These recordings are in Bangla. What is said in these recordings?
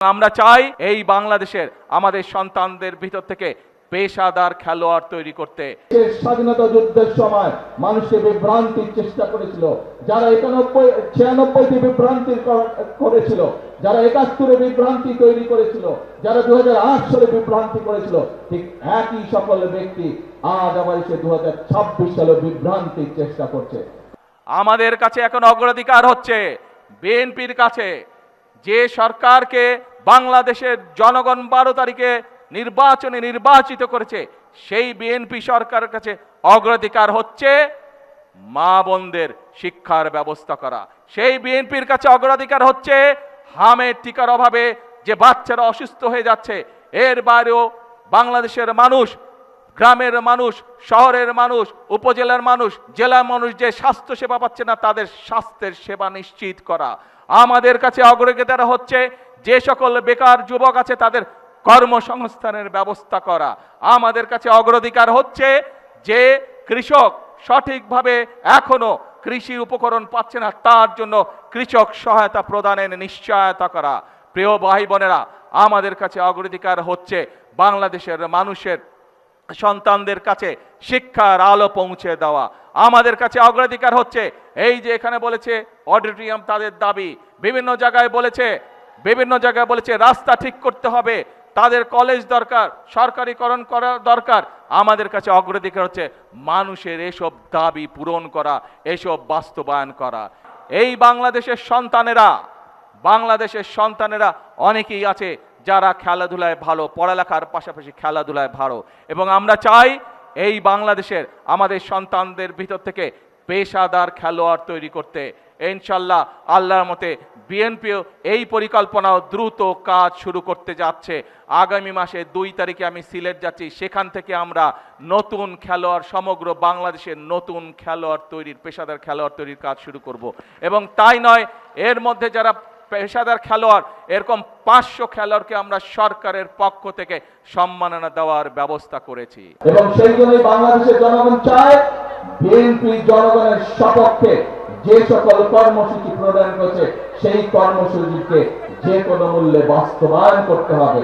আমরা চাই এই বাংলাদেশের আমাদের সন্তানদের ভিতর থেকে পেশাদার খেলোয়াড় তৈরি করতে। স্বাধীনতা যুদ্ধের সময় মানুষকে বিভ্রান্তির চেষ্টা করেছিল, যারা 96 বিভ্রান্তি করেছিল, যারা 71 বিভ্রান্তি তৈরি করেছিল, যারা 2008 সালে বিভ্রান্তি করেছিল, ঠিক একই সকল ব্যক্তি আজ আবার এসে 2026 সালে বিভ্রান্তির চেষ্টা করছে। আমাদের কাছে এখন অগ্রাধিকার হচ্ছে বিএনপির কাছে, যে সরকারকে বাংলাদেশের জনগণ 12 তারিখে নির্বাচনে নির্বাচিত করেছে, সেই বিএনপি সরকারের কাছে অগ্রাধিকার হচ্ছে মা বোনদের শিক্ষার ব্যবস্থা করা। সেই বিএনপির কাছে অগ্রাধিকার হচ্ছে হামের টিকার অভাবে যে বাচ্চারা অসুস্থ হয়ে যাচ্ছে। এর বাইরেও বাংলাদেশের মানুষ, গ্রামের মানুষ, শহরের মানুষ, উপজেলার মানুষ, জেলার মানুষ যে স্বাস্থ্য সেবা পাচ্ছে না, তাদের স্বাস্থ্যের সেবা নিশ্চিত করা। আমাদের কাছে অগ্রাধিকার হচ্ছে যে সকল বেকার যুবক আছে তাদের কর্মসংস্থানের ব্যবস্থা করা। আমাদের কাছে অগ্রাধিকার হচ্ছে যে কৃষক সঠিকভাবে এখনো কৃষি উপকরণ পাচ্ছে না, তার জন্য কৃষক সহায়তা প্রদানের নিশ্চয়তা করা। প্রিয় ভাই বোনেরা, আমাদের কাছে অগ্রাধিকার হচ্ছে বাংলাদেশের মানুষের সন্তানদের কাছে শিক্ষার আলো পৌঁছে দেওয়া। আমাদের কাছে অগ্রাধিকার হচ্ছে এই যে এখানে বলেছে অডিটোরিয়াম তাদের দাবি, বিভিন্ন জায়গায় বলেছে রাস্তা ঠিক করতে হবে, তাদের কলেজ দরকার, সরকারিকরণ করা দরকার। আমাদের কাছে অগ্রাধিকার হচ্ছে মানুষের এসব দাবি পূরণ করা, এসব বাস্তবায়ন করা। এই বাংলাদেশের সন্তানেরা অনেকেই আছে যারা খেলাধুলায় ভালো, পড়ালেখার পাশাপাশি খেলাধুলায় ভালো, এবং আমরা চাই এই বাংলাদেশের আমাদের সন্তানদের ভিতর থেকে পেশাদার খেলোয়াড় তৈরি করতে। ইনশাল্লাহ আল্লাহর মতে বিএনপিও এই পরিকল্পনাও দ্রুত কাজ শুরু করতে যাচ্ছে। আগামী মাসে 2 তারিখে আমি সিলেট যাচ্ছি, সেখান থেকে আমরা নতুন খেলোয়াড়, সমগ্র বাংলাদেশের নতুন খেলোয়াড় তৈরির, পেশাদার খেলোয়াড় তৈরির কাজ শুরু করব। এবং তাই নয়, এর মধ্যে যারা পেশাদার খেলোয়াড়, এরকম 500 খেলোয়াড়কে আমরা সরকারের পক্ষ থেকে সম্মাননা দেওয়ার ব্যবস্থা করেছি। এবং সেই জন্যই বাংলাদেশের জনগণ চায় বিএনপি জনগণের সপক্ষে যে সকল কর্মসূচি প্রদান করেছে সেই কর্মসূচিকে যে কোনো মূল্যে বাস্তবায়ন করতে হবে।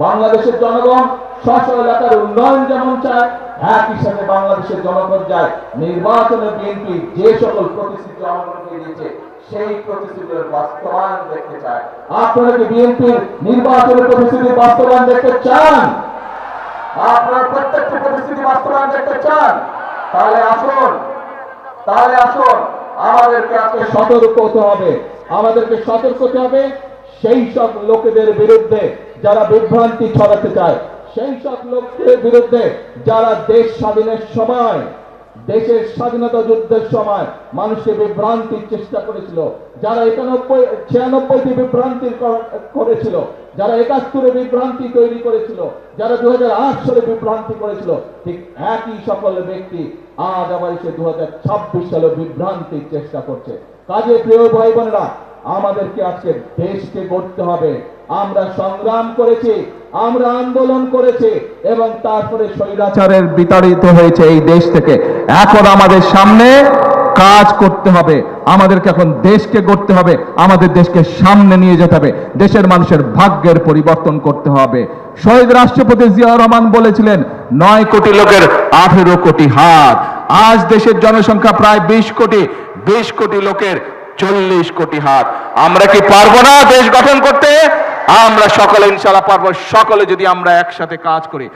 বাংলাদেশের জনগণ স্ব এলাকার উন্নয়ন যেমন চায়, একই সাথে বাংলাদেশের জনগণ চায় নির্বাচনে বিএনপি যে সকল প্রতিশ্রুতি জনগণকে দিয়েছে সেই প্রতিশ্রুতির বাস্তবায়ন দেখতে চায়। আপনারা কি বিএনপির নির্বাচনের প্রতিশ্রুতি বাস্তবায়ন দেখতে চান? আপনারা প্রত্যেকটি প্রতিশ্রুতি বাস্তবায়ন দেখতে চান? তাহলে আসুন আমাদেরকে আজকে সতর্ক হতে হবে। সেই সব লোকেদের বিরুদ্ধে যারা বিভ্রান্তি ছড়াতে চায়, সেই সব লোকদের বিরুদ্ধে যারা দেশ স্বাধীনের সময়, দেশের স্বাধীনতা যুদ্ধের সময় মানুষকে বিভ্রান্তির চেষ্টা করেছিল, যারা 96 বিভ্রান্তি করেছিল, যারা 71 বিভ্রান্তি তৈরি করেছিল, যারা 2008 সালে বিভ্রান্তি করেছিল, ঠিক একই সকল ব্যক্তি আজ আবার এসে 2026 সালে বিভ্রান্তির চেষ্টা করছে। কাজে প্রিয় ভাই বোনেরা, আমাদেরকে আজকে দেশকে গড়তে হবে। আমরা সংগ্রাম করেছি, আমরা আন্দোলন করেছি, এবং তারপরে স্বৈরাচারের বিতাড়িত হয়েছে এই দেশ থেকে। এখন আমাদের সামনে কাজ করতে হবে, আমাদেরকে এখন দেশকে গড়তে হবে, আমাদের দেশকে সামনে নিয়ে যেতে হবে, দেশের মানুষের ভাগ্যের পরিবর্তন করতে হবে। শহীদ রাষ্ট্রপতি জিয়াউর রহমান বলেছিলেন 9 কোটি লোকের 18 কোটি হাত। আজ দেশের জনসংখ্যা প্রায় 20 কোটি লোকের 40 কোটি হাত। আমরা কি পারবো না দেশ গঠন করতে? আমরা সকলে ইনশাআল্লাহ পারবো, সকলে যদি আমরা একসাথে কাজ করি।